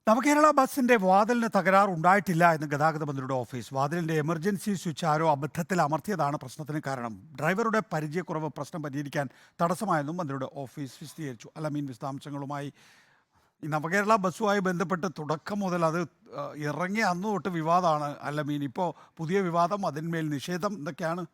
നവകേരള ബസിന്റെ വാതിലിന് തകരാറുണ്ടായിട്ടില്ല എന്ന് ഗതാഗത മന്ത്രിയുടെ ഓഫീസ്. വാതിലിന്റെ എമർജൻസി സ്വിച്ച് ആരോ അബദ്ധത്തിൽ അമർത്തിയതാണ് പ്രശ്നത്തിന് കാരണം. ഡ്രൈവറുടെ പരിചയക്കുറവ് പ്രശ്നം പരിഹരിക്കാൻ തടസ്സമായെന്നും മന്ത്രിയുടെ ഓഫീസ് വിശദീകരിച്ചു. അലമീൻ വിശദാംശങ്ങളുമായി. ഈ നവകേരള ബസ്സുമായി ബന്ധപ്പെട്ട് തുടക്കം മുതൽ അത് ഇറങ്ങിയ അന്ന് തൊട്ട് വിവാദമാണ് അലമീൻ. ഇപ്പോൾ പുതിയ വിവാദം, അതിന്മേൽ നിഷേധം, എന്തൊക്കെയാണ്?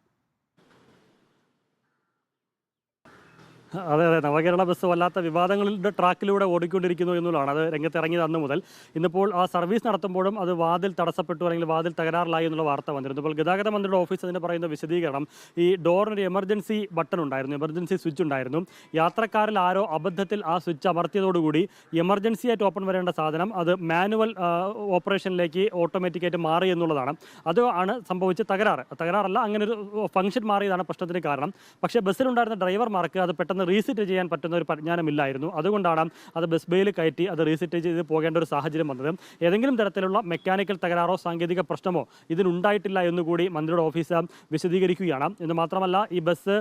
അതെ അതെ, നവകേരള ബസ് വല്ലാത്ത വിവാദങ്ങളുടെ ട്രാക്കിലൂടെ ഓടിക്കൊണ്ടിരിക്കുന്നു എന്നുള്ളതാണ്. അത് രംഗത്തിറങ്ങിയത് അന്ന് മുതൽ. ഇന്നിപ്പോൾ ആ സർവീസ് നടത്തുമ്പോഴും അത് വാതിൽ തടസ്സപ്പെട്ടു അല്ലെങ്കിൽ വാതിൽ തകരാറിലായി എന്നുള്ള വാർത്ത വന്നിരുന്നു. ഇപ്പോൾ ഗതാഗത മന്ത്രിയുടെ ഓഫീസ് അതിന് പറയുന്ന വിശദീകരണം, ഈ ഡോറിനൊരു എമർജൻസി ബട്ടൺ ഉണ്ടായിരുന്നു, എമർജൻസി സ്വിച്ച് ഉണ്ടായിരുന്നു. യാത്രക്കാരിൽ ആരോ അബദ്ധത്തിൽ ആ സ്വിച്ച് അമർത്തിയതോടുകൂടി എമർജൻസി ആയിട്ട് ഓപ്പൺ വരേണ്ട സാധനം അത് മാനുവൽ ഓപ്പറേഷനിലേക്ക് ഓട്ടോമാറ്റിക്കായിട്ട് മാറി എന്നുള്ളതാണ്. അത് ആണ് സംഭവിച്ച തകരാറല്ല, അങ്ങനെ ഒരു ഫംഗ്ഷൻ മാറിയതാണ് പ്രശ്നത്തിന് കാരണം. പക്ഷേ ബസ്സിലുണ്ടായിരുന്ന ഡ്രൈവർമാർക്ക് അത് പെട്ടെന്ന് റീസെറ്റ് ചെയ്യാൻ പറ്റുന്ന ഒരു പരിജ്ഞാനമില്ലായിരുന്നു. അതുകൊണ്ടാണ് അത് ബസ് ബേയിൽ കയറ്റി അത് റീസെറ്റ് ചെയ്ത് പോകേണ്ട ഒരു സാഹചര്യം വന്നത്. ഏതെങ്കിലും തരത്തിലുള്ള മെക്കാനിക്കൽ തകരാറോ സാങ്കേതിക പ്രശ്നമോ ഇതിനുണ്ടായിട്ടില്ല എന്നുകൂടി മന്ത്രിയുടെ ഓഫീസ് വിശദീകരിക്കുകയാണ്. എന്ന് മാത്രമല്ല, ഈ ബസ്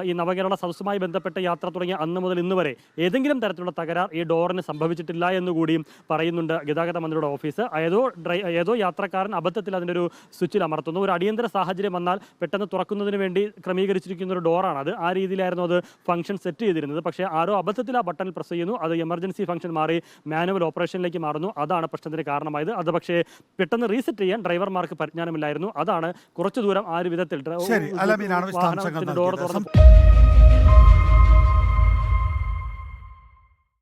ഈ നവകേരള സദസ്സുമായി ബന്ധപ്പെട്ട യാത്ര തുടങ്ങിയ അന്ന് മുതൽ ഇന്ന് വരെ ഏതെങ്കിലും തരത്തിലുള്ള തകരാർ ഈ ഡോറിന് സംഭവിച്ചിട്ടില്ല എന്നുകൂടിയും പറയുന്നുണ്ട് ഗതാഗത മന്ത്രിയുടെ ഓഫീസ്. ഏതോ യാത്രക്കാരൻ അബദ്ധത്തിൽ അതിൻ്റെ ഒരു സ്വിച്ചിൽ അമർത്തുന്നു. ഒരു അടിയന്തര സാഹചര്യം വന്നാൽ പെട്ടെന്ന് തുറക്കുന്നതിന് വേണ്ടി ക്രമീകരിച്ചിരിക്കുന്ന ഒരു ഡോറാണ് അത്. ആ രീതിയിലായിരുന്നു അത് ഫംഗ്ഷൻ സെറ്റ് ചെയ്തിരുന്നത്. പക്ഷേ ആരോ അബദ്ധത്തിൽ ആ ബട്ടണിൽ പ്രസ് ചെയ്യുന്നു, അത് എമർജൻസി ഫംഗ്ഷൻ മാറി മാനുവൽ ഓപ്പറേഷനിലേക്ക് മാറുന്നു. അതാണ് പ്രശ്നത്തിന് കാരണമായത്. അത് പക്ഷേ പെട്ടെന്ന് റീസെറ്റ് ചെയ്യാൻ ഡ്രൈവർമാർക്ക് പരിജ്ഞാനമില്ലായിരുന്നു. അതാണ് കുറച്ചു ദൂരം ആ ഒരു വിധത്തിൽ ശരി, അലമീനാണ് വാഹനത്തിന്റെ ഡോർ വിശദാംശങ്ങൾ തുറന്ന്